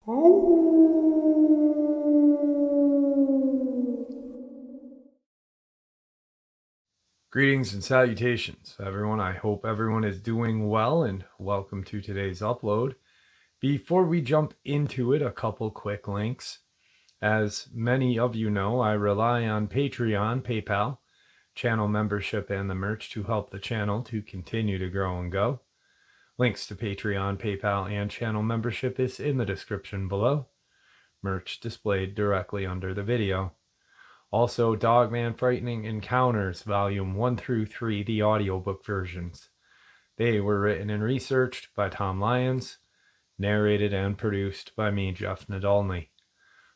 Greetings and salutations, everyone. I hope everyone is doing well, and welcome to today's upload. Before we jump into it, a couple quick links. As many of you know, I rely on Patreon, PayPal, channel membership, and the merch to help the channel to continue to grow and go. Links to Patreon, PayPal, and channel membership is in the description below. Merch displayed directly under the video. Also, Dogman Frightening Encounters, Volume 1 through 3, the audiobook versions. They were written and researched by Tom Lyons, narrated and produced by me, Jeff Nadolny.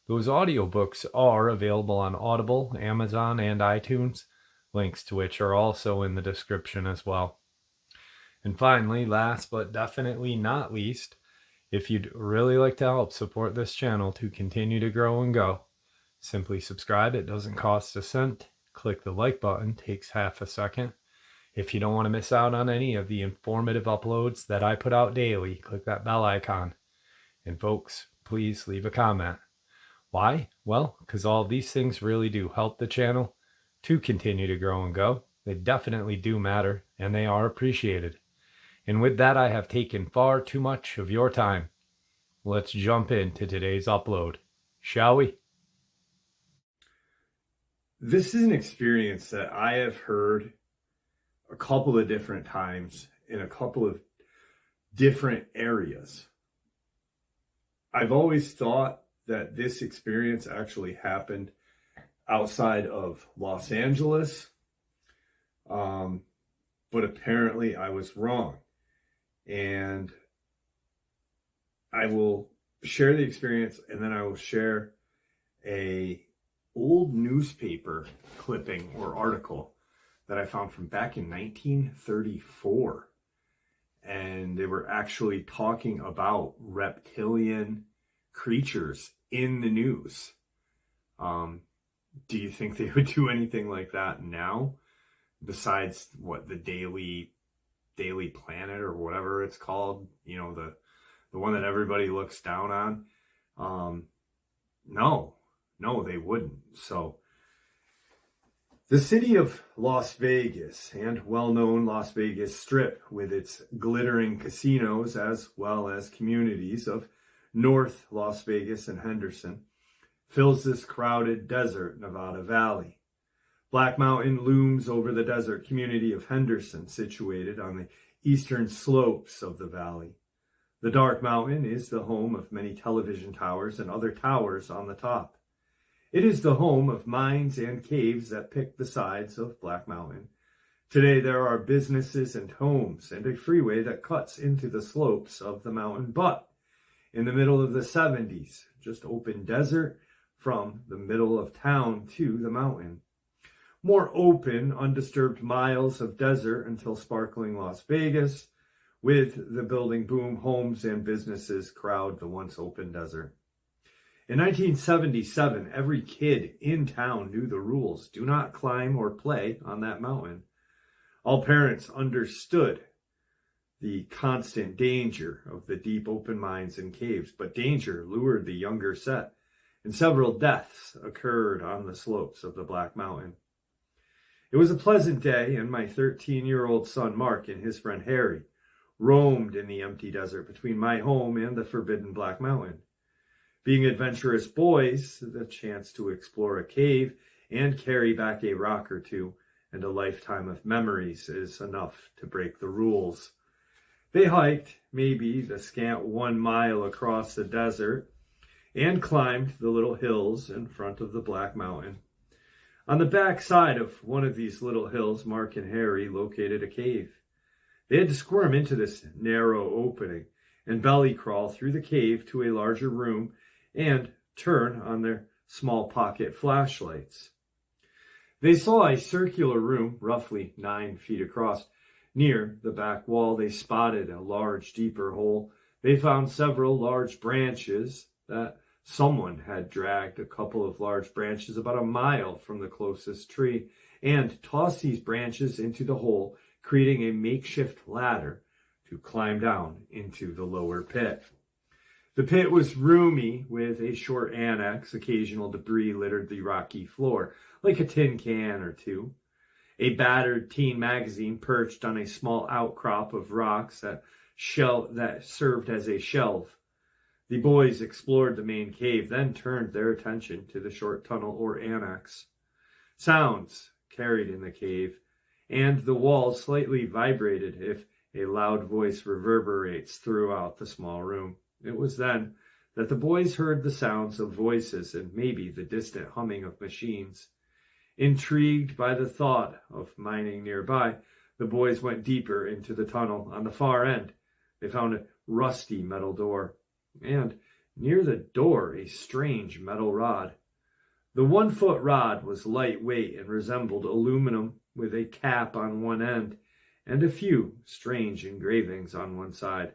Those audiobooks are available on Audible, Amazon, and iTunes, links to which are also in the description as well. And finally, last but definitely not least, if you'd really like to help support this channel to continue to grow and go, simply subscribe. It doesn't cost a cent. Click the like button. Takes half a second. If you don't want to miss out on any of the informative uploads that I put out daily, click that bell icon. And folks, please leave a comment. Why? Well, because all of these things really do help the channel to continue to grow and go. They definitely do matter, and they are appreciated. And with that, I have taken far too much of your time. Let's jump into today's upload, shall we? This is an experience that I have heard a couple of different times in a couple of different areas. I've always thought that this experience actually happened outside of Los Angeles, but apparently I was wrong. And I will share the experience, and then I will share a old newspaper clipping or article that I found from back in 1934. And they were actually talking about reptilian creatures in the news. Do you think they would do anything like that now? Besides what, the Daily Planet or whatever it's called, you know, the one that everybody looks down on. No, they wouldn't. So the city of Las Vegas and well-known Las Vegas Strip, with its glittering casinos as well as communities of North Las Vegas and Henderson, fills this crowded desert Nevada valley. Black Mountain looms over the desert community of Henderson, situated on the eastern slopes of the valley. The Dark Mountain is the home of many television towers and other towers on the top. It is the home of mines and caves that pick the sides of Black Mountain. Today there are businesses and homes and a freeway that cuts into the slopes of the mountain, but in the middle of the 70s, just open desert from the middle of town to the mountain. More open, undisturbed miles of desert until sparkling Las Vegas. With the building boom, homes and businesses crowd the once open desert. In 1977, every kid in town knew the rules. Do not climb or play on that mountain. All parents understood the constant danger of the deep open mines and caves, but danger lured the younger set, and several deaths occurred on the slopes of the Black Mountain. It was a pleasant day, and my 13-year-old son Mark and his friend Harry roamed in the empty desert between my home and the forbidden Black Mountain. Being adventurous boys, the chance to explore a cave and carry back a rock or two and a lifetime of memories is enough to break the rules. They hiked maybe the scant 1 mile across the desert and climbed the little hills in front of the Black Mountain. On the back side of one of these little hills, Mark and Harry located a cave. They had to squirm into this narrow opening and belly crawl through the cave to a larger room and turn on their small pocket flashlights. They saw a circular room, roughly 9 feet across. Near the back wall, they spotted a large, deeper hole. They found several large branches that someone had dragged a couple of large branches about a mile from the closest tree and tossed these branches into the hole, creating a makeshift ladder to climb down into the lower pit. The pit was roomy with a short annex. Occasional debris littered the rocky floor, like a tin can or two. A battered teen magazine perched on a small outcrop of rocks that served as a shelf. The boys explored the main cave, then turned their attention to the short tunnel or annex. Sounds carried in the cave, and the walls slightly vibrated if a loud voice reverberates throughout the small room. It was then that the boys heard the sounds of voices and maybe the distant humming of machines. Intrigued by the thought of mining nearby, the boys went deeper into the tunnel. On the far end, they found a rusty metal door, and near the door a strange metal rod. The 1-foot rod was lightweight and resembled aluminum, with a cap on one end and a few strange engravings on one side.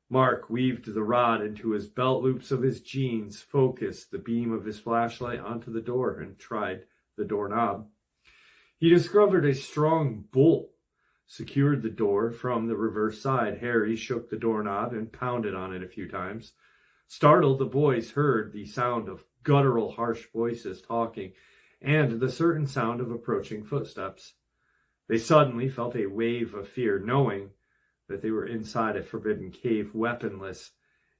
Mark weaved the rod into his belt loops of his jeans, focused the beam of his flashlight onto the door, and tried the doorknob. He discovered a strong bolt secured the door from the reverse side. Harry shook the doorknob and pounded on it a few times. Startled, the boys heard the sound of guttural, harsh voices talking and the certain sound of approaching footsteps. They suddenly felt a wave of fear, knowing that they were inside a forbidden cave, weaponless,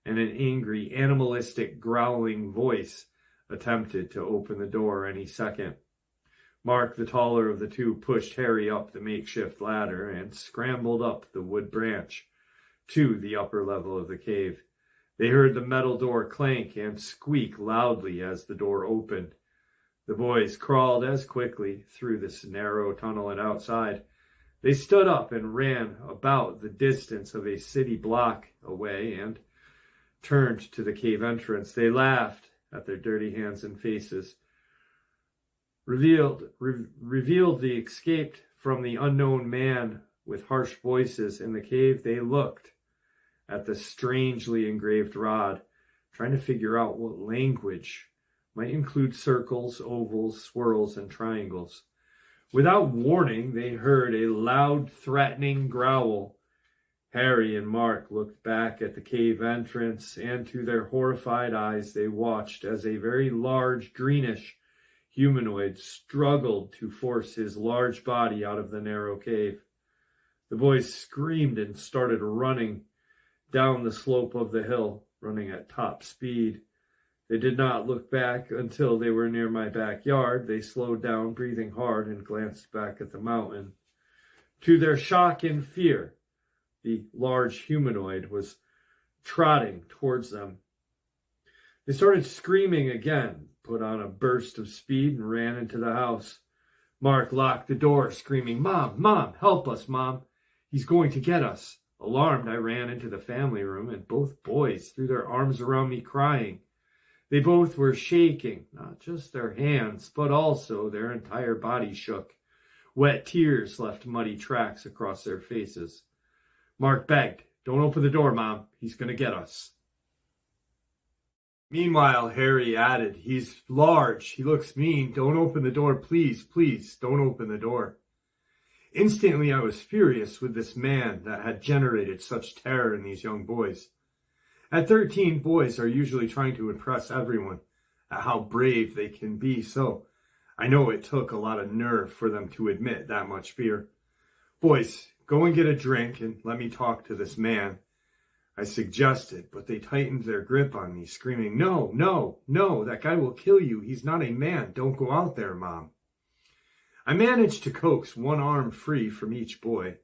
and an angry, animalistic, growling voice attempted to open the door any second. Mark, the taller of the two, pushed Harry up the makeshift ladder and scrambled up the wood branch to the upper level of the cave. They heard the metal door clank and squeak loudly as the door opened. The boys crawled as quickly through this narrow tunnel and outside. They stood up and ran about the distance of a city block away and turned to the cave entrance. They laughed at their dirty hands and faces. Revealed the escaped from the unknown man with harsh voices in the cave. They looked at the strangely engraved rod, trying to figure out what language might include circles, ovals, swirls, and triangles. Without warning, they heard a loud, threatening growl. Harry and Mark looked back at the cave entrance, and to their horrified eyes they watched as a very large, greenish humanoid struggled to force his large body out of the narrow cave. The boys screamed and started running down the slope of the hill, running at top speed. They did not look back until they were near my backyard. They slowed down, breathing hard, and glanced back at the mountain. To their shock and fear, the large humanoid was trotting towards them. They started screaming again, put on a burst of speed, and ran into the house. Mark locked the door, screaming, "Mom, Mom, help us, Mom. He's going to get us." Alarmed, I ran into the family room, and both boys threw their arms around me, crying. They both were shaking, not just their hands, but also their entire body shook. Wet tears left muddy tracks across their faces. Mark begged, "Don't open the door, Mom. He's going to get us." Meanwhile, Harry added, "He's large. He looks mean. Don't open the door, please, please. Don't open the door." Instantly, I was furious with this man that had generated such terror in these young boys. At 13, boys are usually trying to impress everyone at how brave they can be, so I know it took a lot of nerve for them to admit that much fear. "Boys, go and get a drink and let me talk to this man," I suggested, but they tightened their grip on me, screaming, "No, no, no, that guy will kill you. He's not a man. Don't go out there, Mom." I managed to coax one arm free from each boy.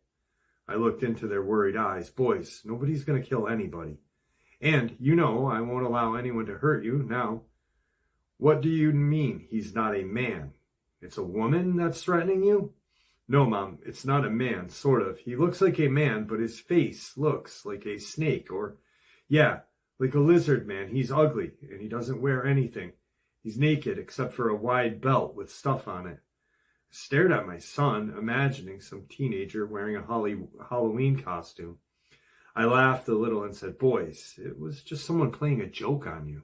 I looked into their worried eyes. "Boys, nobody's going to kill anybody. And, you know, I won't allow anyone to hurt you now. What do you mean he's not a man? It's a woman that's threatening you?" "No, Mom, it's not a man, sort of. He looks like a man, but his face looks like a snake, or, yeah, like a lizard man. He's ugly, and he doesn't wear anything. He's naked except for a wide belt with stuff on it." I stared at my son, imagining some teenager wearing a Halloween costume. I laughed a little and said, "Boys, it was just someone playing a joke on you."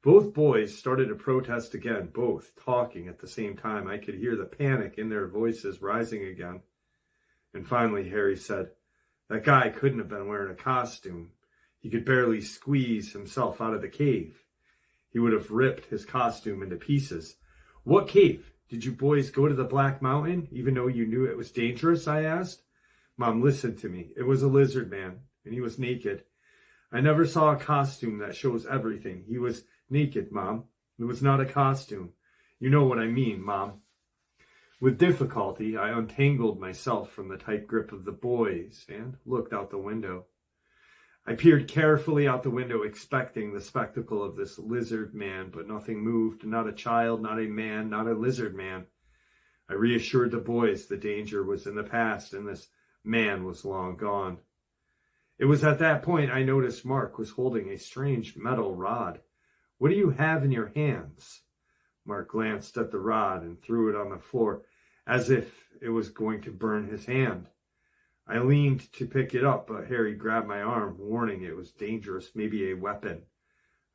Both boys started to protest again, both talking at the same time. I could hear the panic in their voices rising again. And finally, Harry said, "That guy couldn't have been wearing a costume. He could barely squeeze himself out of the cave. He would have ripped his costume into pieces. What cave? Did you boys go to the Black Mountain, even though you knew it was dangerous? I asked. Mom, listen to me. It was a lizard man, and he was naked. I never saw a costume that shows everything. He was naked, Mom. It was not a costume. You know what I mean, Mom. With difficulty, I untangled myself from the tight grip of the boys and looked out the window. I peered carefully out the window, expecting the spectacle of this lizard man, but nothing moved, not a child, not a man, not a lizard man. I reassured the boys the danger was in the past and this man was long gone. It was at that point I noticed Mark was holding a strange metal rod. What do you have in your hands? Mark glanced at the rod and threw it on the floor as if it was going to burn his hand. I leaned to pick it up, but Harry grabbed my arm, warning it was dangerous, maybe a weapon.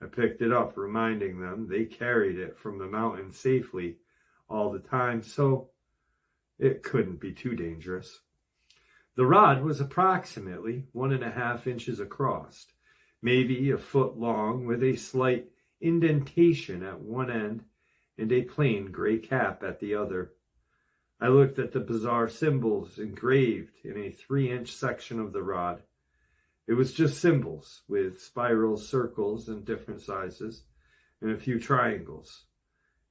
I picked it up, reminding them they carried it from the mountain safely all the time, so it couldn't be too dangerous. The rod was approximately 1.5 inches across, maybe a foot long, with a slight indentation at one end and a plain gray cap at the other. I looked at the bizarre symbols engraved in a 3-inch section of the rod. It was just symbols with spirals, circles, and different sizes, and a few triangles,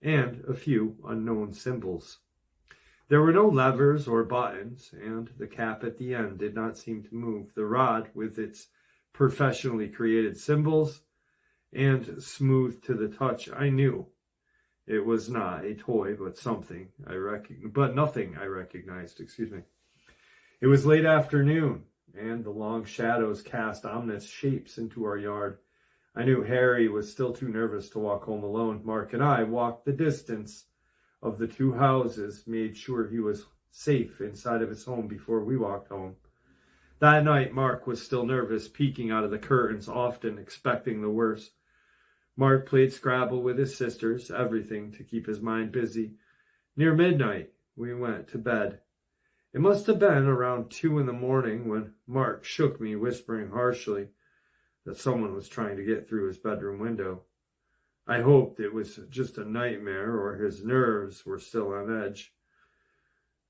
and a few unknown symbols. There were no levers or buttons, and the cap at the end did not seem to move. The rod, with its professionally created symbols and smooth to the touch, I knew it was not a toy, but nothing I recognized. It was late afternoon, and the long shadows cast ominous shapes into our yard. I knew Harry was still too nervous to walk home alone. Mark and I walked the distance of the 2 houses, made sure he was safe inside of his home before we walked home. That night, Mark was still nervous, peeking out of the curtains, often expecting the worst. Mark played Scrabble with his sisters, everything to keep his mind busy. Near midnight, we went to bed. It must have been around 2 in the morning when Mark shook me, whispering harshly that someone was trying to get through his bedroom window. I hoped it was just a nightmare or his nerves were still on edge.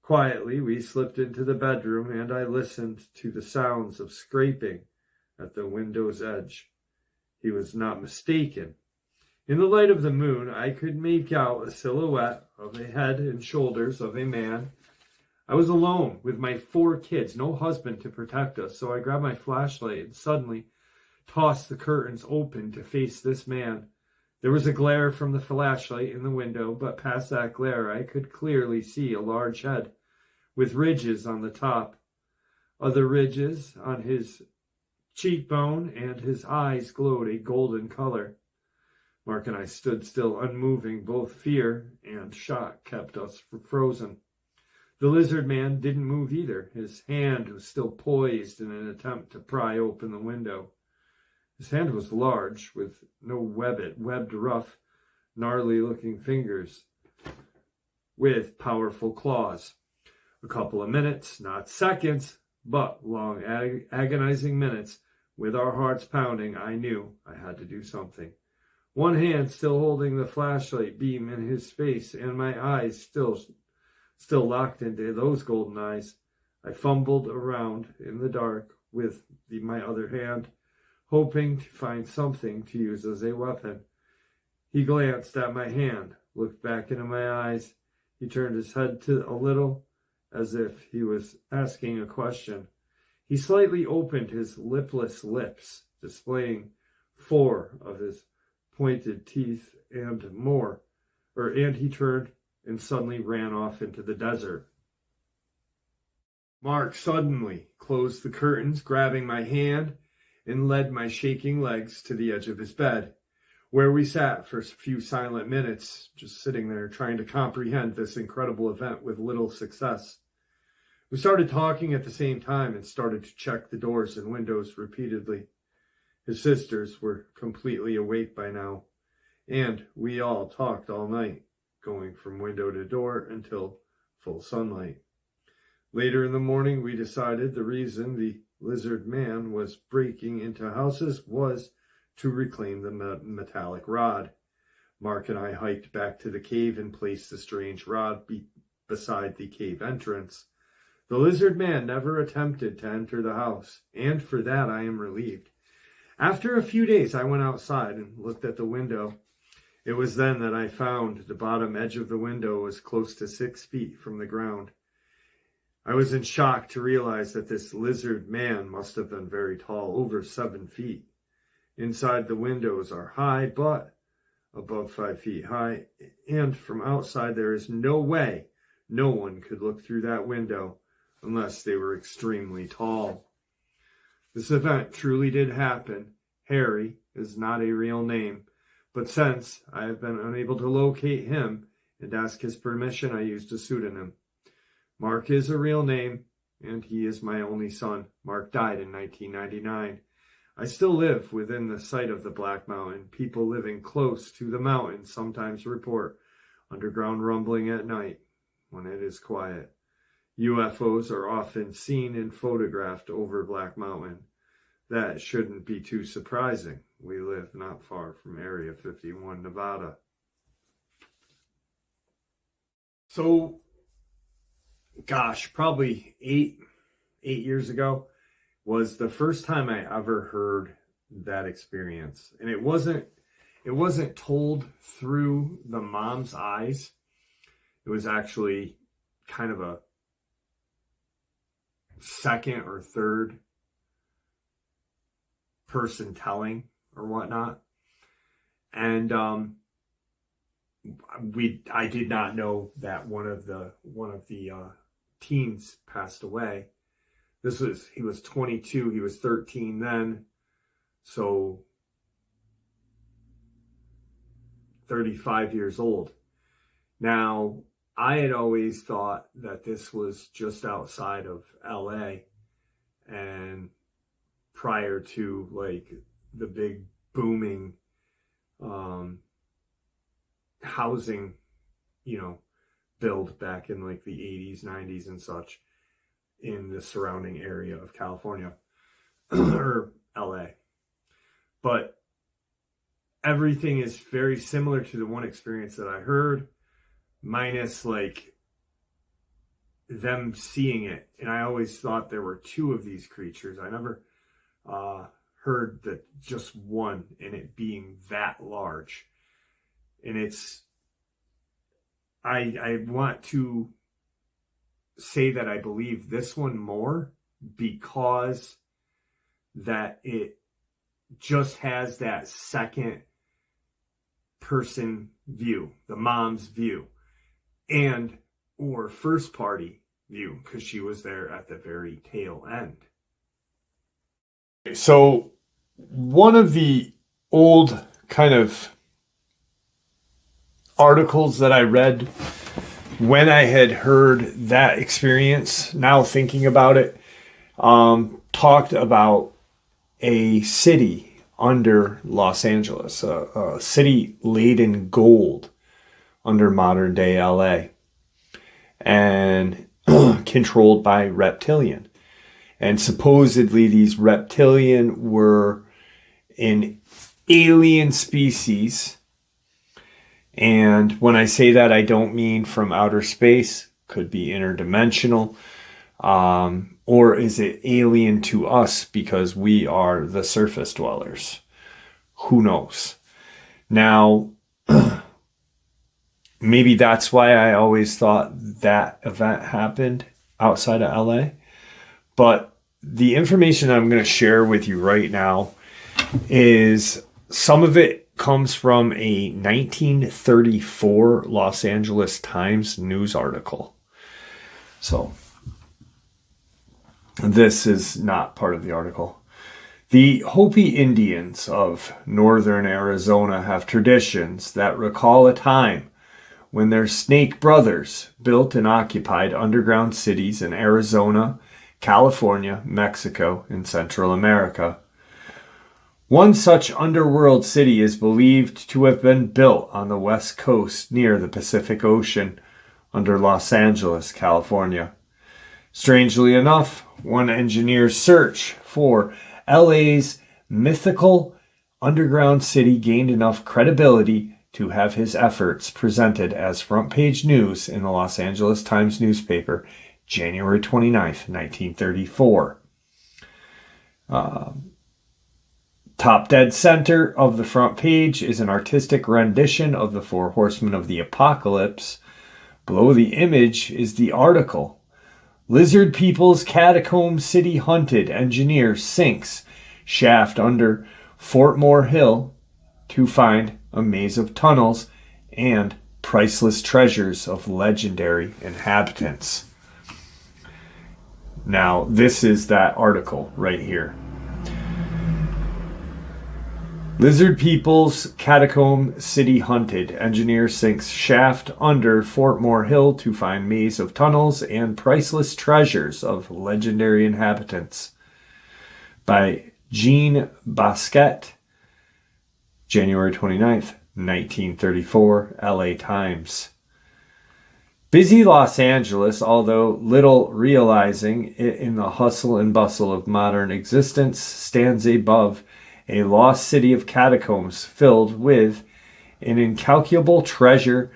Quietly, we slipped into the bedroom and I listened to the sounds of scraping at the window's edge. He was not mistaken. In the light of the moon, I could make out a silhouette of a head and shoulders of a man. I was alone with my 4 kids, no husband to protect us, so I grabbed my flashlight and suddenly tossed the curtains open to face this man. There was a glare from the flashlight in the window, but past that glare I could clearly see a large head with ridges on the top. Other ridges on his cheekbone, and his eyes glowed a golden color. Mark and I stood still, unmoving. Both fear and shock kept us frozen. The lizard man didn't move either. His hand was still poised in an attempt to pry open the window. His hand was large, with no webbed, rough, gnarly-looking fingers, with powerful claws. A couple of minutes, not seconds, but long, agonizing minutes, with our hearts pounding, I knew I had to do something. One hand still holding the flashlight beam in his face, and my eyes still locked into those golden eyes. I fumbled around in the dark with my other hand, hoping to find something to use as a weapon. He glanced at my hand, looked back into my eyes. He turned his head to a little, as if he was asking a question. He slightly opened his lipless lips, displaying 4 of his pointed teeth and he turned and suddenly ran off into the desert. Mark suddenly closed the curtains, grabbing my hand, and led my shaking legs to the edge of his bed, where we sat for a few silent minutes, just sitting there trying to comprehend this incredible event with little success. We started talking at the same time and started to check the doors and windows repeatedly. His sisters were completely awake by now, and we all talked all night, going from window to door until full sunlight. Later in the morning, we decided the reason the lizard man was breaking into houses was to reclaim the metallic rod. Mark and I hiked back to the cave and placed the strange rod beside the cave entrance. The lizard man never attempted to enter the house, and for that I am relieved. After a few days, I went outside and looked at the window. It was then that I found the bottom edge of the window was close to 6 feet from the ground. I was in shock to realize that this lizard man must have been very tall, over 7 feet. Inside, the windows are high, but above 5 feet high, and from outside there is no way no one could look through that window unless they were extremely tall. This event truly did happen. Harry is not a real name, but since I have been unable to locate him and ask his permission, I used a pseudonym. Mark is a real name, and he is my only son. Mark died in 1999. I still live within the site of the Black Mountain. People living close to the mountain sometimes report underground rumbling at night when it is quiet. UFOs are often seen and photographed over Black Mountain. That shouldn't be too surprising. We live not far from Area 51, Nevada. So, gosh, probably eight years ago was the first time I ever heard that experience. And it wasn't told through the mom's eyes. It was actually kind of a second or third person telling or whatnot. And I did not know that one of the teens passed away. He was 22, he was 13 then, so 35 years old. Now, I had always thought that this was just outside of LA and prior to like the big booming housing, build back in like the 80s, 90s and such in the surrounding area of California or LA. But everything is very similar to the one experience that I heard, minus like them seeing it. And I always thought there were two of these creatures. I never heard that just one, and it being that large. And I want to say that I believe this one more because that it just has that second person view, the mom's view, and or first party view, because she was there at the very tail end. So one of the old kind of articles that I read when I had heard that experience, now thinking about it, talked about a city under Los Angeles, a city laid in gold under modern day LA and controlled by Reptilian. And supposedly these Reptilian were an alien species. And when I say that, I don't mean from outer space, could be interdimensional, or is it alien to us because we are the surface dwellers? Who knows? Now, maybe that's why I always thought that event happened outside of LA. But the information I'm going to share with you right now is some of it comes from a 1934 Los Angeles Times news article. So this is not part of the article. The Hopi Indians of northern Arizona have traditions that recall a time when their snake brothers built and occupied underground cities in Arizona, California, Mexico, and Central America. One such underworld city is believed to have been built on the west coast near the Pacific Ocean under Los Angeles, California. Strangely enough, one engineer's search for LA's mythical underground city gained enough credibility to have his efforts presented as front-page news in the Los Angeles Times newspaper, January 29th, 1934. Top dead center of the front page is an artistic rendition of the Four Horsemen of the Apocalypse. Below the image is the article, Lizard People's Catacomb City Hunted. Engineer sinks shaft under Fort Moore Hill to find a maze of tunnels and priceless treasures of legendary inhabitants. Now, this is that article right here. Lizard People's Catacomb City Hunted. Engineer sinks shaft under Fort Moore Hill to find maze of tunnels and priceless treasures of legendary inhabitants. By Jean Basquet, January 29th, 1934, LA Times. Busy Los Angeles, although little realizing it in the hustle and bustle of modern existence, stands above a lost city of catacombs filled with an incalculable treasure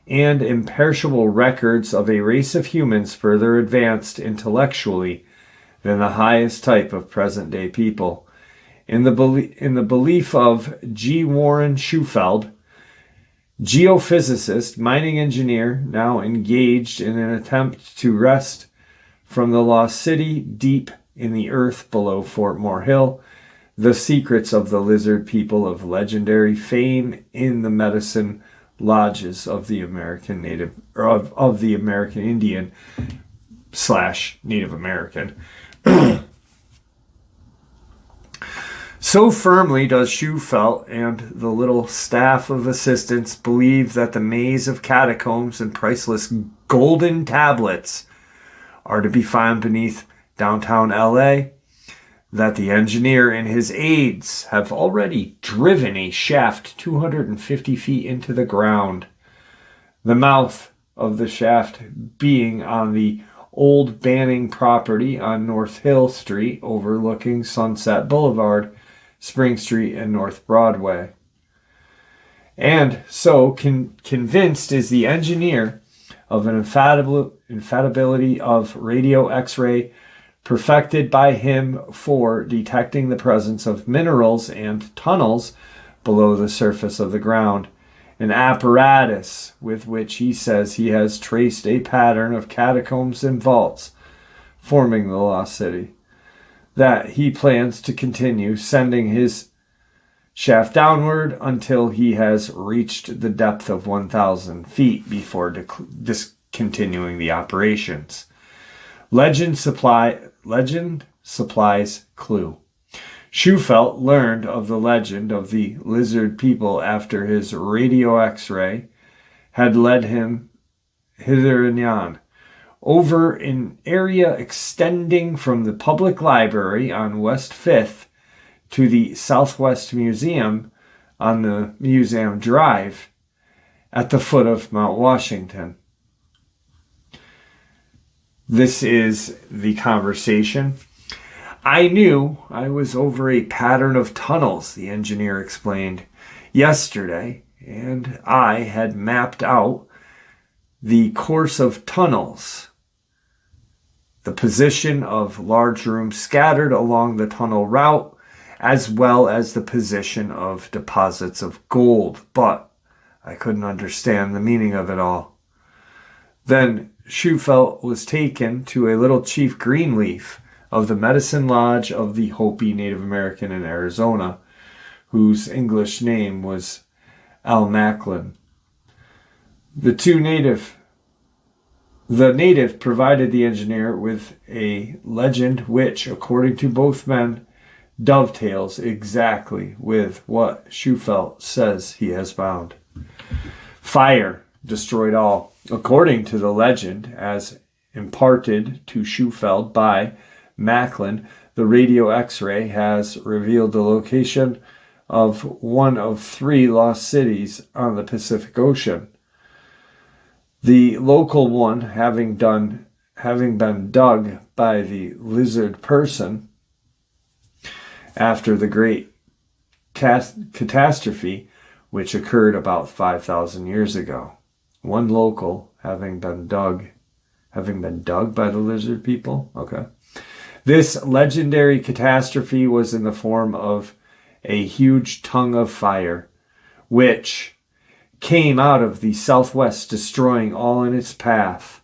and imperishable records of a race of humans further advanced intellectually than the highest type of present-day people. In the belief of G. Warren Schufeld, geophysicist, mining engineer, now engaged in an attempt to wrest from the lost city deep in the earth below Fort Moore Hill the secrets of the lizard people of legendary fame in the medicine lodges of the American Native, or of the American Indian / Native American. So firmly does Schufelt and the little staff of assistants believe that the maze of catacombs and priceless golden tablets are to be found beneath downtown LA, that the engineer and his aides have already driven a shaft 250 feet into the ground. The mouth of the shaft being on the old Banning property on North Hill Street overlooking Sunset Boulevard, Spring Street, and North Broadway. And so convinced is the engineer of an infallibility of radio X-ray perfected by him for detecting the presence of minerals and tunnels below the surface of the ground, an apparatus with which he says he has traced a pattern of catacombs and vaults forming the lost city, that he plans to continue sending his shaft downward until he has reached the depth of 1,000 feet before discontinuing the operations. Legend supplies clue. Schufelt learned of the legend of the lizard people after his radio X-ray had led him hither and yon, over an area extending from the public library on West 5th to the Southwest Museum on the Museum Drive at the foot of Mount Washington. This is the conversation. I knew I was over a pattern of tunnels, the engineer explained, yesterday, and I had mapped out the course of tunnels, the position of large rooms scattered along the tunnel route, as well as the position of deposits of gold, but I couldn't understand the meaning of it all. Then Schufelt was taken to a little Chief Greenleaf of the Medicine Lodge of the Hopi Native American in Arizona, whose English name was Al Macklin. The native provided the engineer with a legend which, according to both men, dovetails exactly with what Schufelt says he has found. Fire destroyed all. According to the legend, as imparted to Schufelt by Macklin, the radio X-ray has revealed the location of one of 3 lost cities on the Pacific Ocean. The local one having having been dug by the lizard person after the great catastrophe, which occurred about 5,000 years ago. One local having been dug by the lizard people. Okay. This legendary catastrophe was in the form of a huge tongue of fire, which came out of the southwest, destroying all in its path,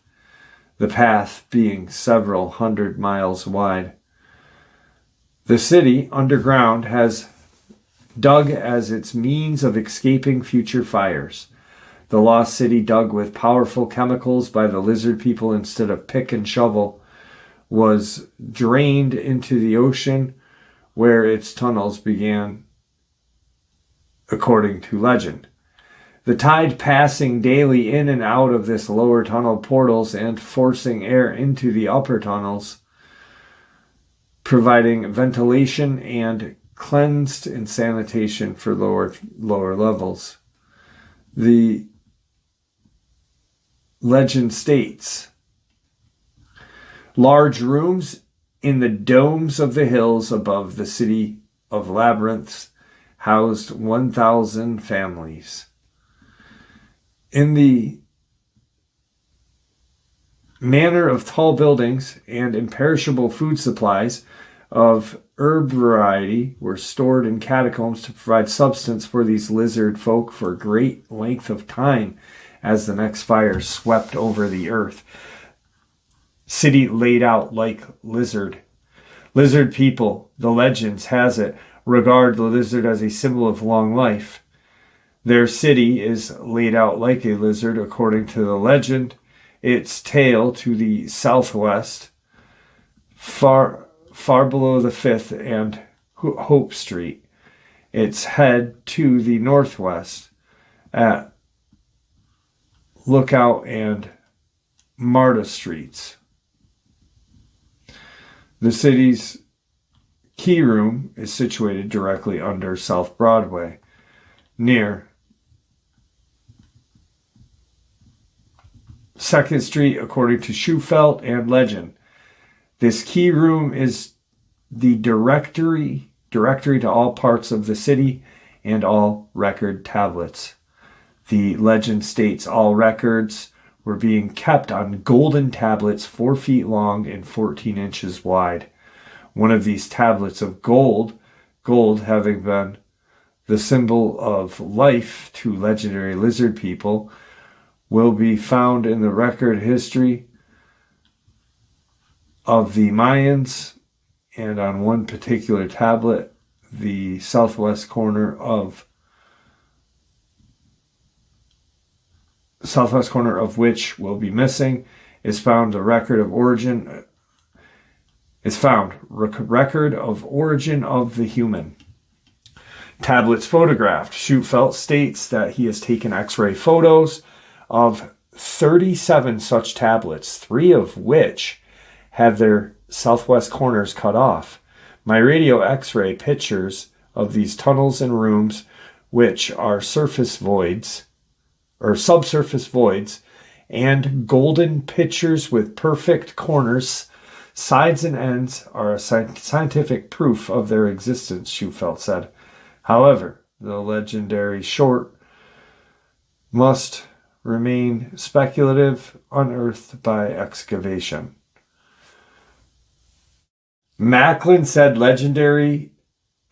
the path being several hundred miles wide. The city underground has dug as its means of escaping future fires. The lost city, dug with powerful chemicals by the lizard people instead of pick and shovel, was drained into the ocean where its tunnels began, according to legend. The tide passing daily in and out of this lower tunnel portals and forcing air into the upper tunnels, providing ventilation and cleansed and sanitation for lower levels. The legend states, large rooms in the domes of the hills above the city of labyrinths housed 1,000 families. In the manner of tall buildings and imperishable food supplies of herb variety were stored in catacombs to provide substance for these lizard folk for a great length of time as the next fire swept over the earth. City laid out like lizard. Lizard people, the legends has it, regard the lizard as a symbol of long life. Their city is laid out like a lizard, according to the legend. Its tail to the southwest, far below the 5th and Hope Street. Its head to the northwest at Lookout and Marta Streets. The city's key room is situated directly under South Broadway, near 2nd Street, according to Shufelt and legend. This key room is the directory to all parts of the city and all record tablets. The legend states all records were being kept on golden tablets 4 feet long and 14 inches wide. One of these tablets of gold having been the symbol of life to legendary lizard people, will be found in the record history of the Mayans, and on one particular tablet, the southwest corner of which will be missing, is found record of origin of the human. Tablets photographed. Shufelt states that he has taken X-ray photos of 37 such tablets, 3 of which have their southwest corners cut off. My radio X-ray pictures of these tunnels and rooms, which are surface voids, or subsurface voids, and golden pictures with perfect corners, sides and ends, are a scientific proof of their existence, Shufelt said. However, the legendary short must remain speculative, unearthed by excavation. Macklin said legendary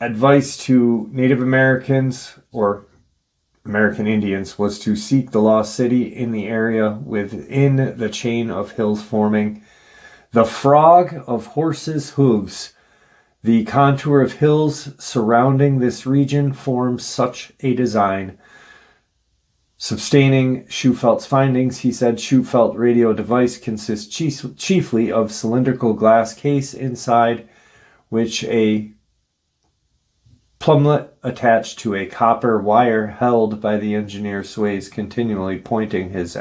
advice to Native Americans or American Indians was to seek the lost city in the area within the chain of hills forming the frog of horses' hooves. The contour of hills surrounding this region forms such a design. Sustaining Schufelt's findings, he said Schufelt radio device consists chiefly of cylindrical glass case inside which a plumlet attached to a copper wire held by the engineer sways continually, pointing his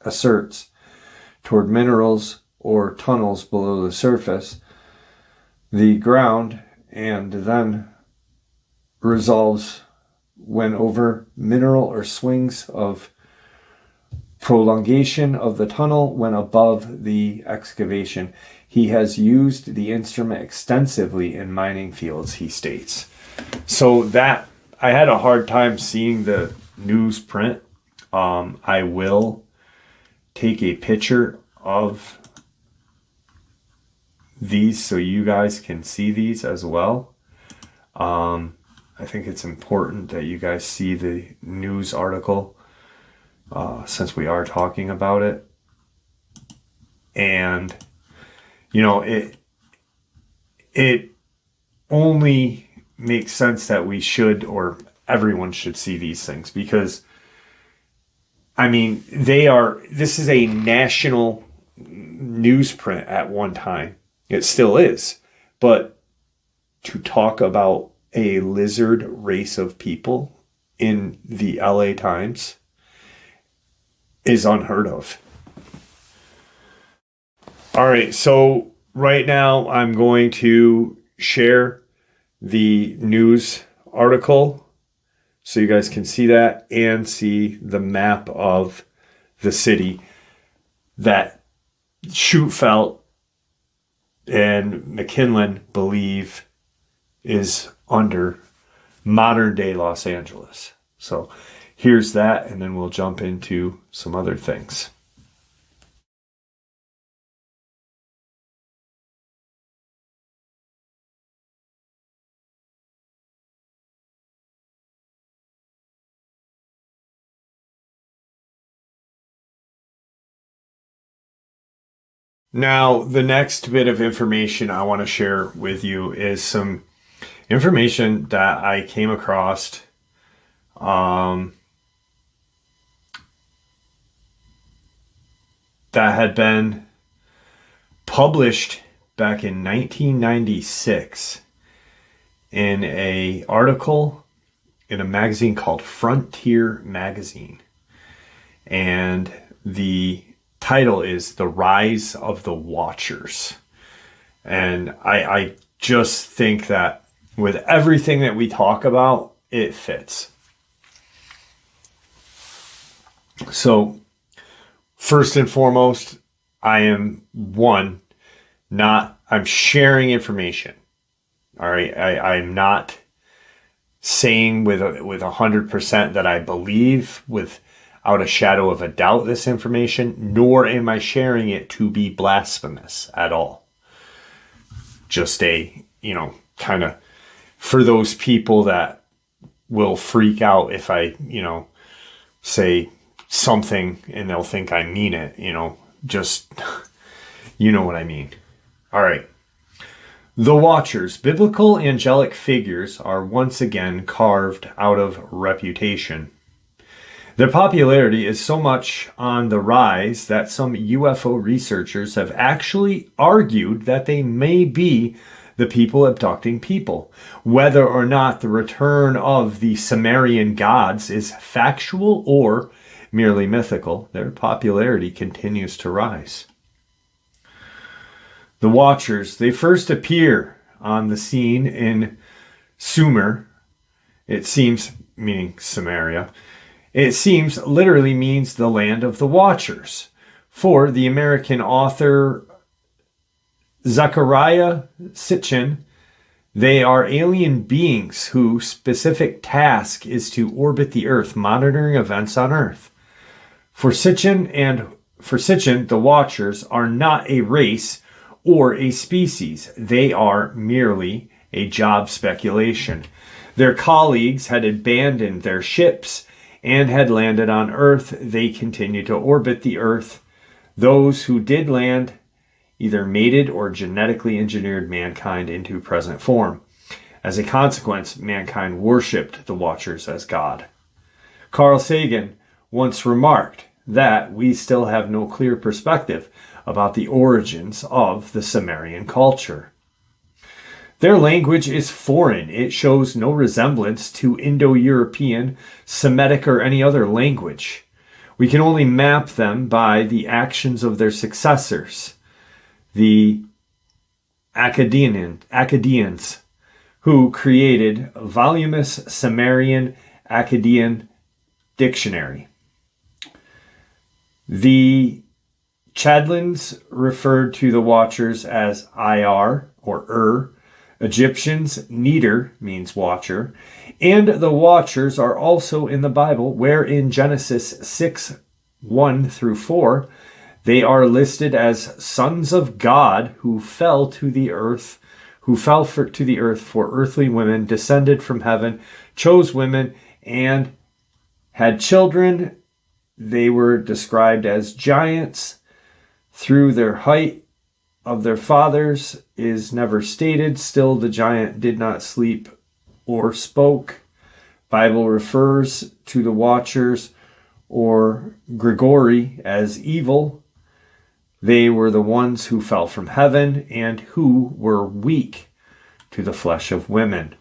asserts toward minerals or tunnels below the surface, the ground, and then resolves when over mineral or swings of prolongation of the tunnel when above the excavation. He has used the instrument extensively in mining fields, he states. So that, I had a hard time seeing the newsprint. I will take a picture of these so you guys can see these as well. I think it's important that you guys see the news article since we are talking about it. And, you know, it only makes sense that we should, or everyone should see these things, because, I mean, this is a national newsprint at one time. It still is. But to talk about a lizard race of people in the LA Times is unheard of. All right, so right now I'm going to share the news article so you guys can see that and see the map of the city that Schoenfeld and McKinley believe is under modern day Los Angeles. So here's that, and then we'll jump into some other things. Now, the next bit of information I want to share with you is some information that I came across that had been published back in 1996 in an article in a magazine called Frontier Magazine. And the title is The Rise of the Watchers. And I just think that with everything that we talk about, it fits. So, first and foremost, I'm sharing information. All right. I'm not saying with 100% that I believe without a shadow of a doubt this information, nor am I sharing it to be blasphemous at all. Just kind of for those people that will freak out if I, say something and they'll think I mean it, just, you know what I mean. All right. The Watchers, biblical angelic figures, are once again carved out of reputation. Their popularity is so much on the rise that some UFO researchers have actually argued that they may be the people abducting people. Whether or not the return of the Sumerian gods is factual or merely mythical, their popularity continues to rise. The Watchers, they first appear on the scene in Sumer, it seems, meaning Samaria. It seems literally means the land of the Watchers. For the American author Zechariah Sitchin, they are alien beings whose specific task is to orbit the Earth, monitoring events on Earth. For Sitchin, the Watchers are not a race or a species. They are merely a job speculation. Their colleagues had abandoned their ships and had landed on Earth. They continue to orbit the Earth. Those who did land either mated or genetically engineered mankind into present form. As a consequence, mankind worshipped the Watchers as God. Carl Sagan once remarked that we still have no clear perspective about the origins of the Sumerian culture. Their language is foreign. It shows no resemblance to Indo-European, Semitic, or any other language. We can only map them by the actions of their successors, the Akkadians, who created a voluminous Sumerian Akkadian dictionary. The Chadlins referred to the watchers as Ir or Egyptians, Neter means watcher, and the watchers are also in the Bible, where in Genesis 6:1-4, they are listed as sons of God who fell to the earth, to the earth for earthly women, descended from heaven, chose women, and had children. They were described as giants. Through their height of their fathers is never stated. Still, the giant did not sleep or spoke. Bible refers to the watchers or Grigori as evil. They were the ones who fell from heaven and who were weak to the flesh of women.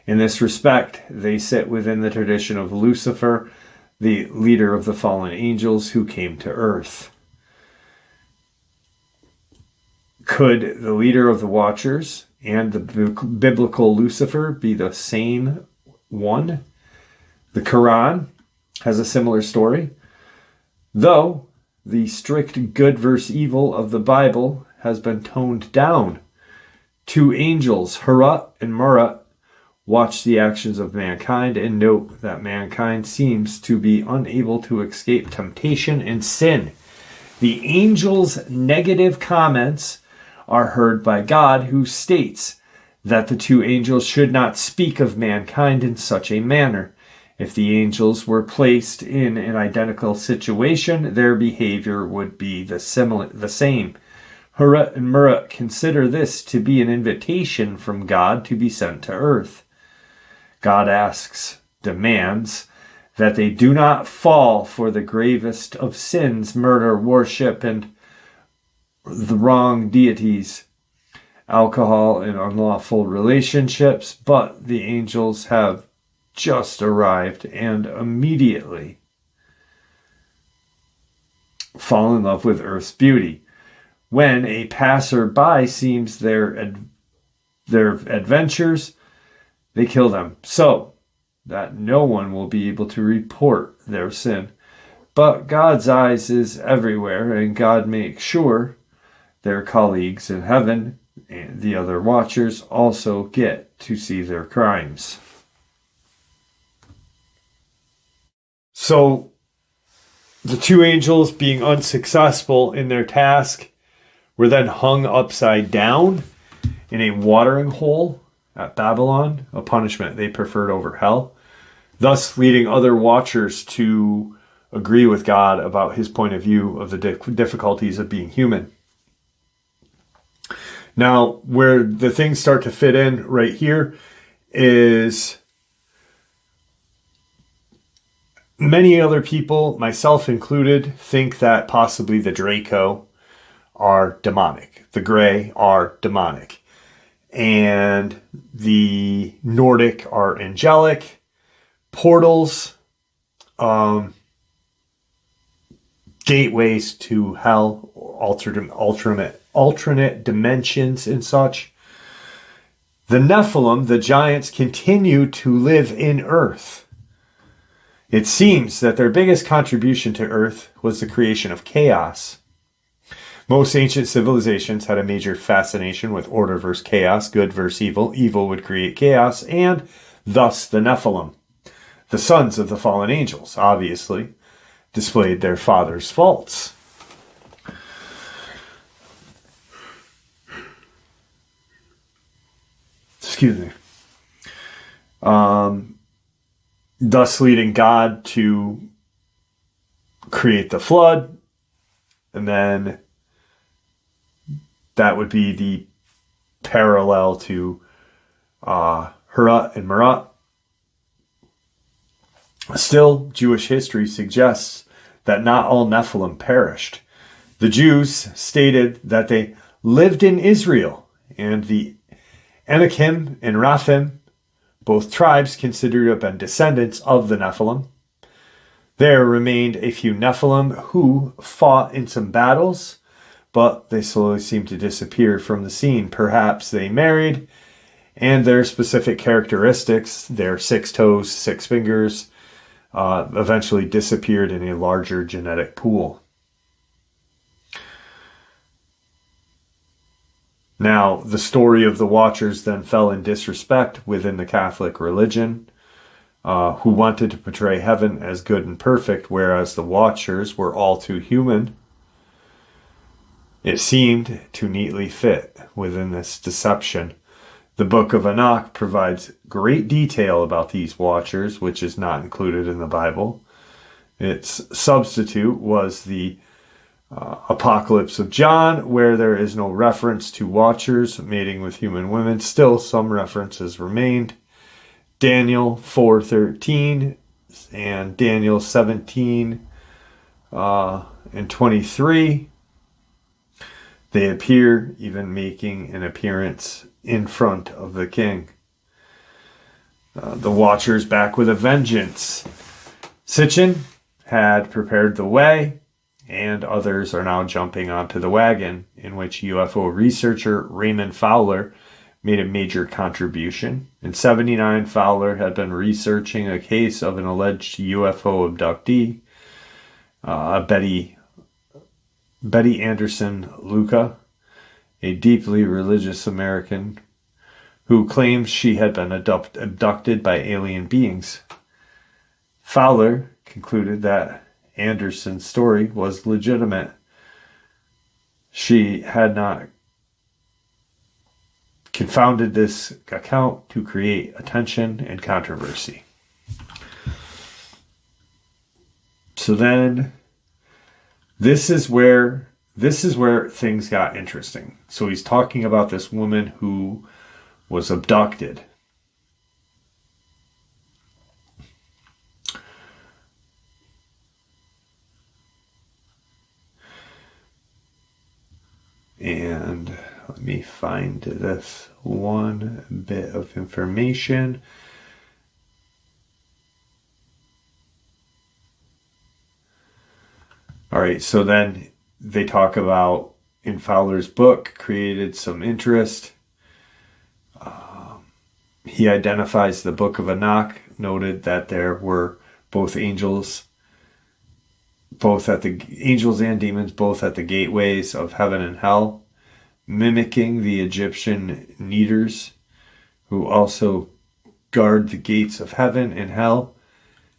In this respect, they sit within the tradition of Lucifer, the leader of the fallen angels who came to earth. Could the leader of the Watchers and the biblical Lucifer be the same one? The Quran has a similar story, though the strict good versus evil of the Bible has been toned down. Two angels, Harut and Marut, watch the actions of mankind and note that mankind seems to be unable to escape temptation and sin. The angels' negative comments are heard by God, who states that the two angels should not speak of mankind in such a manner. If the angels were placed in an identical situation, their behavior would be the same. Harut and Marut consider this to be an invitation from God to be sent to earth. God demands that they do not fall for the gravest of sins, murder, worship, and the wrong deities, alcohol, and unlawful relationships, but the angels have just arrived and immediately fall in love with earth's beauty. When a passerby sees their adventures, they kill them, so that no one will be able to report their sin. But God's eyes is everywhere, and God makes sure their colleagues in heaven and the other watchers also get to see their crimes. So, the two angels, being unsuccessful in their task, were then hung upside down in a watering hole at Babylon, a punishment they preferred over hell, thus leading other watchers to agree with God about his point of view of the difficulties of being human. Now, where the things start to fit in right here is many other people, myself included, think that possibly the Draco are demonic. The Grey are demonic. And the Nordic are angelic. Portals, gateways to hell, alternate dimensions and such. The Nephilim, the giants, continue to live in Earth. It seems that their biggest contribution to Earth was the creation of chaos. Most ancient civilizations had a major fascination with order versus chaos, good versus evil. Evil would create chaos, and thus the Nephilim, the sons of the fallen angels, obviously displayed their father's faults. Excuse me. Thus leading God to create the flood, and then that would be the parallel to Harut and Marut. Still, Jewish history suggests that not all Nephilim perished. The Jews stated that they lived in Israel, and the Anakim and Raphim, both tribes considered to have been descendants of the Nephilim. There remained a few Nephilim who fought in some battles, but they slowly seemed to disappear from the scene. Perhaps they married, and their specific characteristics, their 6 toes, 6 fingers, eventually disappeared in a larger genetic pool. Now, the story of the Watchers then fell in disrespect within the Catholic religion, who wanted to portray heaven as good and perfect, whereas the Watchers were all too human. It seemed to neatly fit within this deception. The Book of Enoch provides great detail about these Watchers, which is not included in the Bible. Its substitute was the Apocalypse of John, where there is no reference to Watchers mating with human women. Still, some references remained. Daniel 4:13 and Daniel 17 and 23. They appear, even making an appearance in front of the king. The Watchers back with a vengeance. Sitchin had prepared the way, and others are now jumping onto the wagon, in which UFO researcher Raymond Fowler made a major contribution. In 1979, Fowler had been researching a case of an alleged UFO abductee, Betty Anderson Luca, a deeply religious American who claims she had been abducted by alien beings. Fowler concluded that Anderson's story was legitimate. She had not confounded this account to create attention and controversy. So then, this is where things got interesting. So he's talking about this woman who was abducted. And let me find this one bit of information. All right, so then they talk about, in Fowler's book, created some interest. He identifies the Book of Enoch, noted that there were both angels and demons, both at the gateways of heaven and hell, mimicking the Egyptian Neters, who also guard the gates of heaven and hell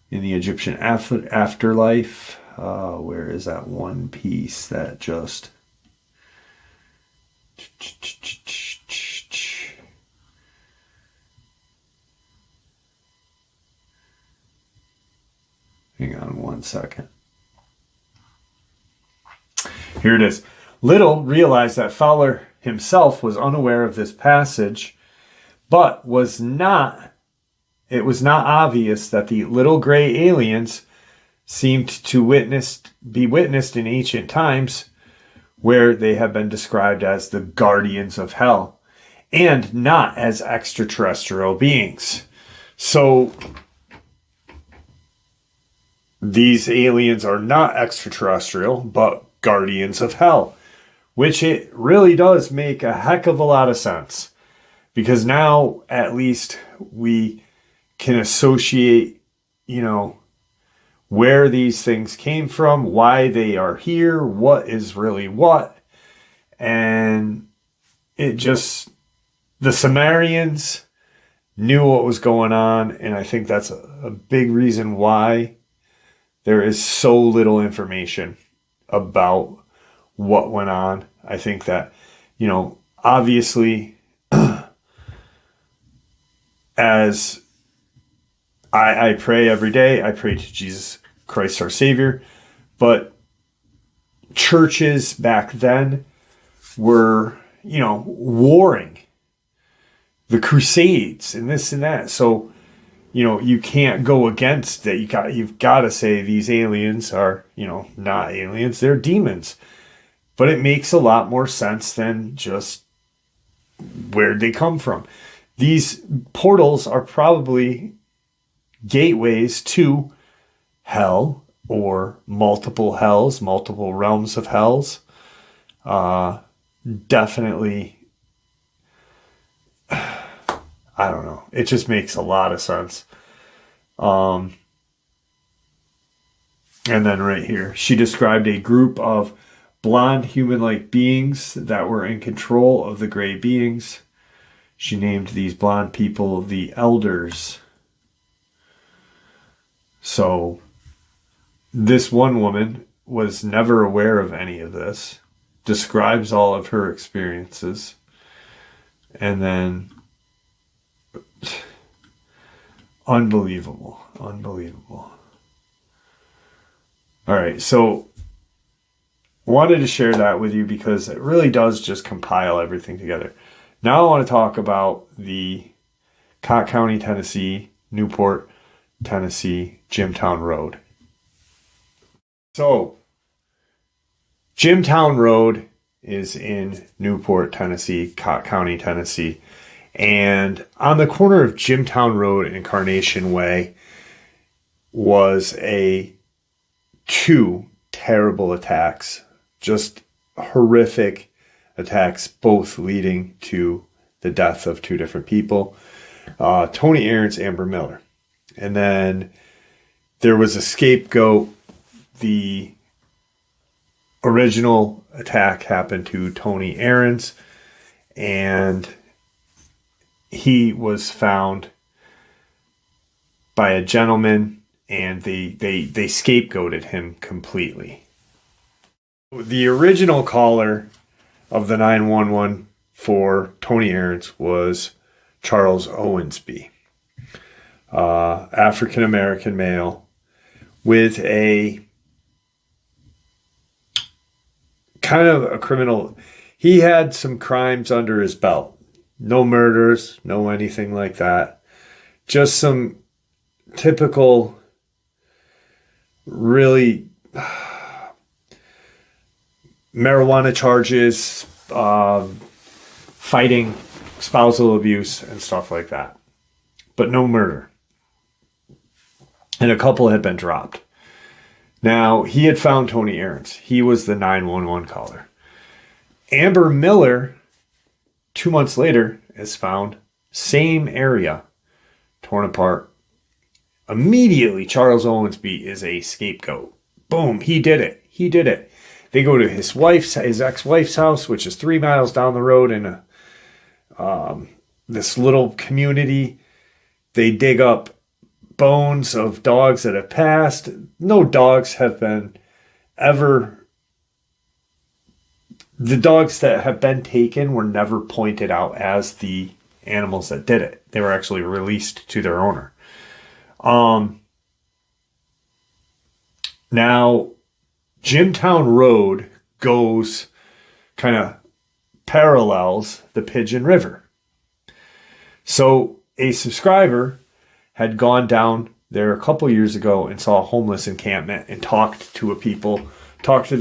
in the Egyptian afterlife. Where is that one piece that just... Hang on one second. Here it is. Little realized that Fowler himself was unaware of this passage, but it was not obvious that the little gray aliens seemed to be witnessed in ancient times, where they have been described as the guardians of hell and not as extraterrestrial beings. So these aliens are not extraterrestrial, but guardians of hell, which it really does make a heck of a lot of sense, because now at least we can associate, where these things came from, why they are here, what is really what. And the Sumerians knew what was going on, and I think that's a big reason why there is so little information about what went on. I think that, obviously, as I pray every day, I pray to Jesus Christ our Savior, but churches back then were, warring, the Crusades and this and that. So, you can't go against that. You've got to say these aliens are, not aliens, they're demons. But it makes a lot more sense than just where'd they come from. These portals are probably gateways to hell, or multiple hells, multiple realms of hells. Definitely, I don't know. It just makes a lot of sense. And then right here, she described a group of blonde human-like beings that were in control of the gray beings. She named these blonde people the elders. So this one woman was never aware of any of this, describes all of her experiences, and then unbelievable. All right, so wanted to share that with you because it really does just compile everything together. Now I want to talk about the Cott County, Tennessee, Newport, Tennessee, Jimtown Road. So, Jimtown Road is in Newport, Tennessee, Cott County, Tennessee. And on the corner of Jimtown Road and Carnation Way was two terrible attacks, just horrific attacks, both leading to the death of two different people, Tony Aarons, Amber Miller. And then there was a scapegoat. The original attack happened to Tony Aarons, and he was found by a gentleman, and they scapegoated him completely. The original caller of the 911 for Tony Aarons was Charles Owensby, African-American male with a kind of a criminal. He had some crimes under his belt. No murders, no anything like that. Just some typical, really marijuana charges, fighting, spousal abuse, and stuff like that. But no murder. And a couple had been dropped. Now, he had found Tony Aarons. He was the 911 caller. Amber Miller, 2 months later, is found, same area, torn apart. Immediately, Charles Owensby is a scapegoat. Boom, he did it. They go to his ex-wife's house, which is 3 miles down the road in this little community. They dig up bones of dogs that have passed. No dogs have been ever. The dogs that have been taken were never pointed out as the animals that did it. They were actually released to their owner. Now, Jimtown Road goes kind of parallels the Pigeon River. So a subscriber had gone down there a couple years ago and saw a homeless encampment and talked to the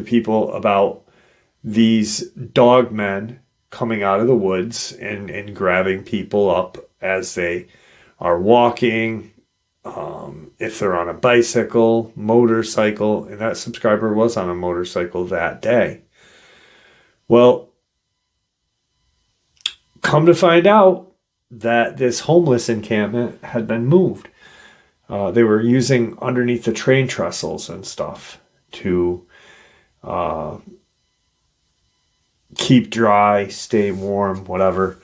people about these dogmen coming out of the woods and grabbing people up as they are walking, if they're on a bicycle, motorcycle, and that subscriber was on a motorcycle that day. Well, come to find out that this homeless encampment had been moved. They were using underneath the train trestles and stuff to keep dry, stay warm, whatever.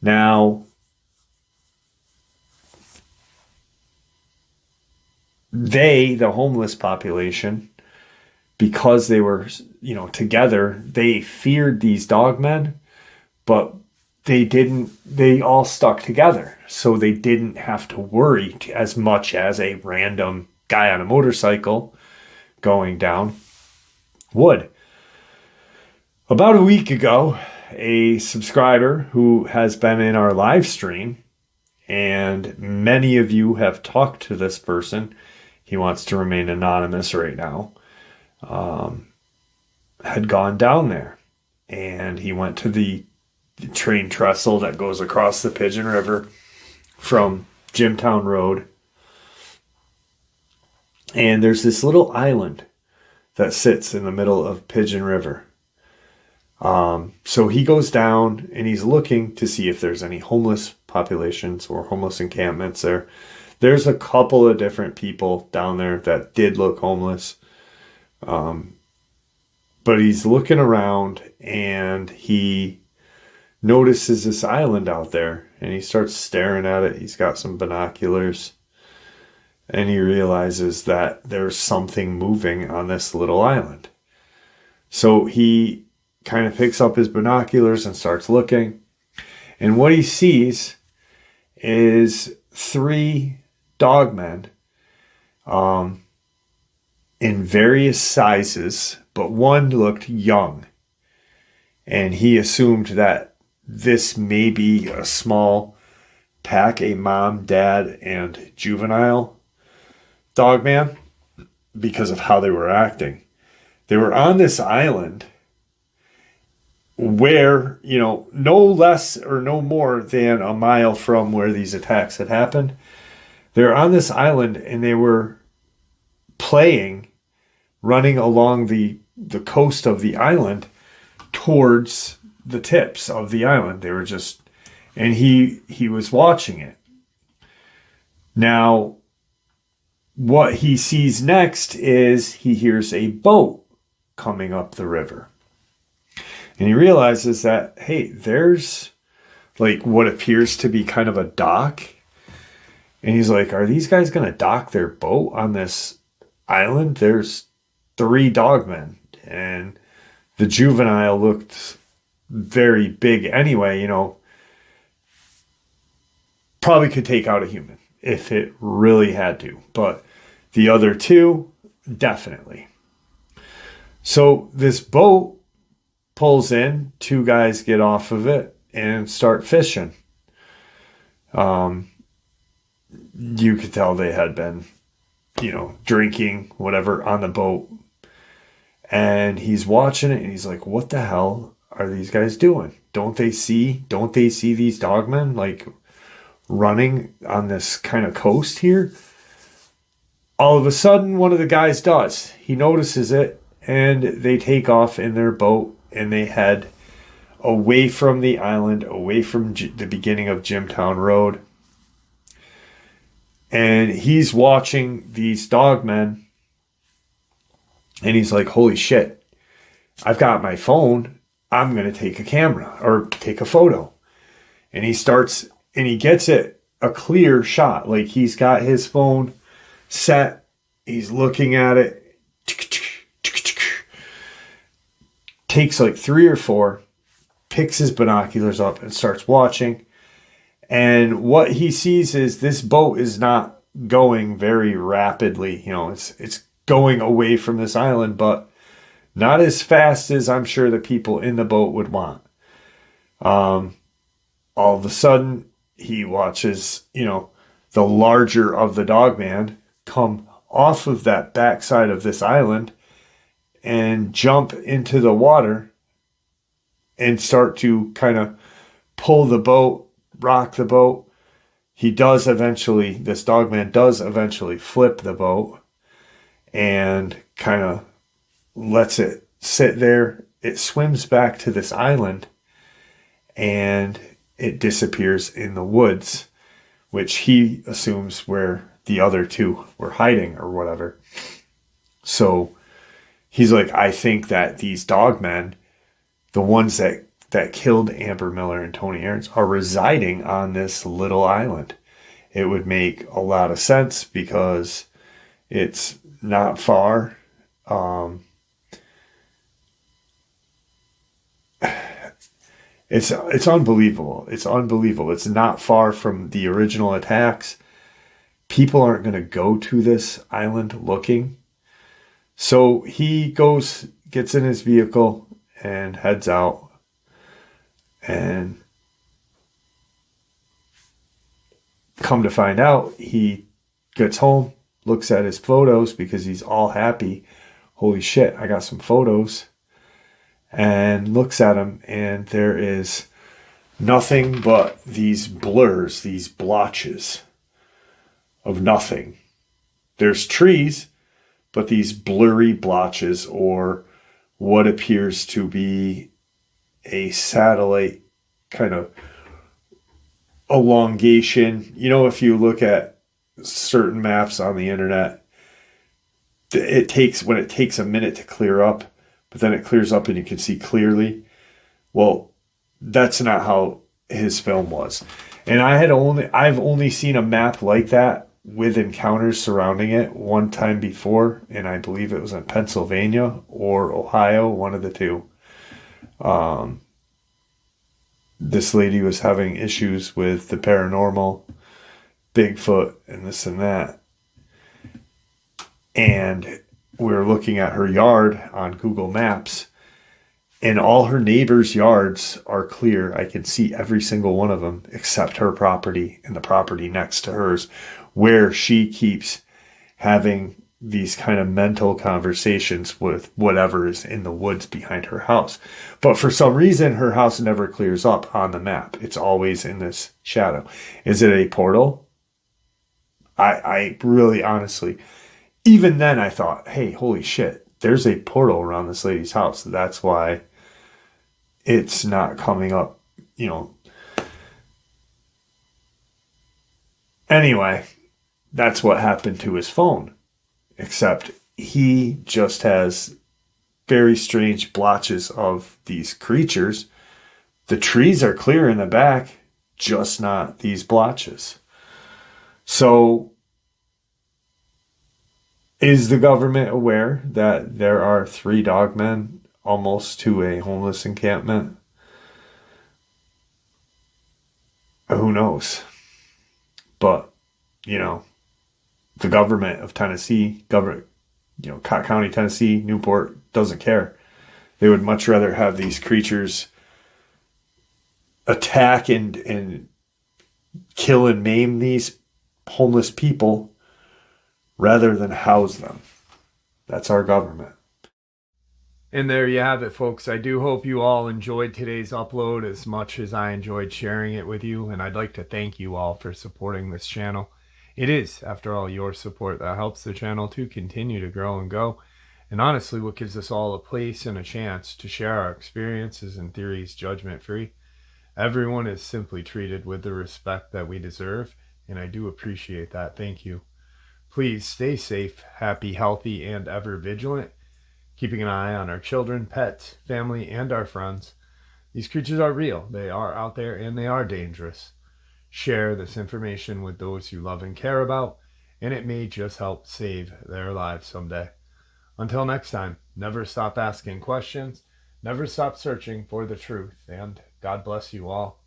Now, the homeless population, because they were, together, they feared these dogmen, but they all stuck together. So they didn't have to worry as much as a random guy on a motorcycle going down would. About a week ago, a subscriber who has been in our live stream, and many of you have talked to this person, he wants to remain anonymous right now, had gone down there. And he went to the train trestle that goes across the Pigeon River from Jimtown Road. And there's this little island that sits in the middle of Pigeon River. So he goes down and he's looking to see if there's any homeless populations or homeless encampments there. There's a couple of different people down there that did look homeless. But he's looking around and he notices this island out there and he starts staring at it. He's got some binoculars and he realizes that there's something moving on this little island. So he kind of picks up his binoculars and starts looking. And what he sees is 3 dogmen in various sizes, but one looked young. And he assumed that this may be a small pack, a mom, dad, and juvenile dogman, because of how they were acting. They were on this island where, no less or no more than a mile from where these attacks had happened. They were on this island and they were playing, running along the coast of the island towards the tips of the island. They were just, and he was watching it. Now, what he sees next is he hears a boat coming up the river. And he realizes that, hey, there's like what appears to be kind of a dock. And he's like, are these guys going to dock their boat on this island? There's 3 dogmen. And the juvenile looked very big anyway, probably could take out a human if it really had to. But the other 2, definitely. So this boat pulls in, 2 guys get off of it and start fishing. You could tell they had been, drinking, whatever, on the boat. And he's watching it and he's like, what the hell are these guys doing? Don't they see these dogmen like running on this kind of coast here? All of a sudden, one of the guys does. He notices it and they take off in their boat and they head away from the island, away from the beginning of Jimtown Road. And he's watching these dogmen and he's like, holy shit, I've got my phone. I'm going to take a camera or take a photo. And he starts and he gets it a clear shot. Like he's got his phone set. He's looking at it. Takes like 3 or 4, picks his binoculars up and starts watching. And what he sees is this boat is not going very rapidly. It's going away from this island, but not as fast as I'm sure the people in the boat would want. All of a sudden, he watches, the larger of the dogman come off of that backside of this island and jump into the water and start to kind of pull the boat, rock the boat. This dogman does eventually flip the boat and kind of lets it sit there. It swims back to this island and it disappears in the woods, which he assumes where the other 2 were hiding or whatever. So he's like, I think that these dogmen, the ones that killed Amber Miller and Tony Aarons, are residing on this little island. It would make a lot of sense because it's not far. It's unbelievable. It's unbelievable. It's not far from the original attacks. People aren't going to go to this island looking. So he gets in his vehicle and heads out. And come to find out, he gets home, looks at his photos because he's all happy. Holy shit, I got some photos. And looks at them, and there is nothing but these blurs, these blotches of nothing. There's trees, but these blurry blotches, or what appears to be a satellite kind of elongation. If you look at certain maps on the internet, it takes a minute to clear up, but then it clears up and you can see clearly. Well, that's not how his film was. And I've only seen a map like that with encounters surrounding it one time before, and I believe it was in Pennsylvania or Ohio, one of the two. This lady was having issues with the paranormal, Bigfoot, and this and that. And we were looking at her yard on Google Maps, and all her neighbors' yards are clear. I can see every single one of them except her property and the property next to hers, where she keeps having these kind of mental conversations with whatever is in the woods behind her house. But for some reason, her house never clears up on the map. It's always in this shadow. Is it a portal? I really honestly, even then I thought, hey, holy shit, there's a portal around this lady's house. That's why it's not coming up, you know. Anyway, that's what happened to his phone. Except he just has very strange blotches of these creatures. The trees are clear in the back, just not these blotches. So, is the government aware that there are 3 dogmen almost to a homeless encampment? Who knows? But, you know, the government of Tennessee, Cott County, Tennessee, Newport, doesn't care. They would much rather have these creatures attack and kill and maim these homeless people rather than house them. That's our government. And there you have it, folks. I do hope you all enjoyed today's upload as much as I enjoyed sharing it with you, and I'd like to thank you all for supporting this channel. It is, after all, your support that helps the channel to continue to grow and go, and honestly what gives us all a place and a chance to share our experiences and theories judgment-free. Everyone is simply treated with the respect that we deserve, and I do appreciate that. Thank you. Please stay safe, happy, healthy, and ever vigilant, keeping an eye on our children, pets, family, and our friends. These creatures are real. They are out there, and they are dangerous. Share this information with those you love and care about, and it may just help save their lives someday. Until next time, never stop asking questions, never stop searching for the truth, and God bless you all.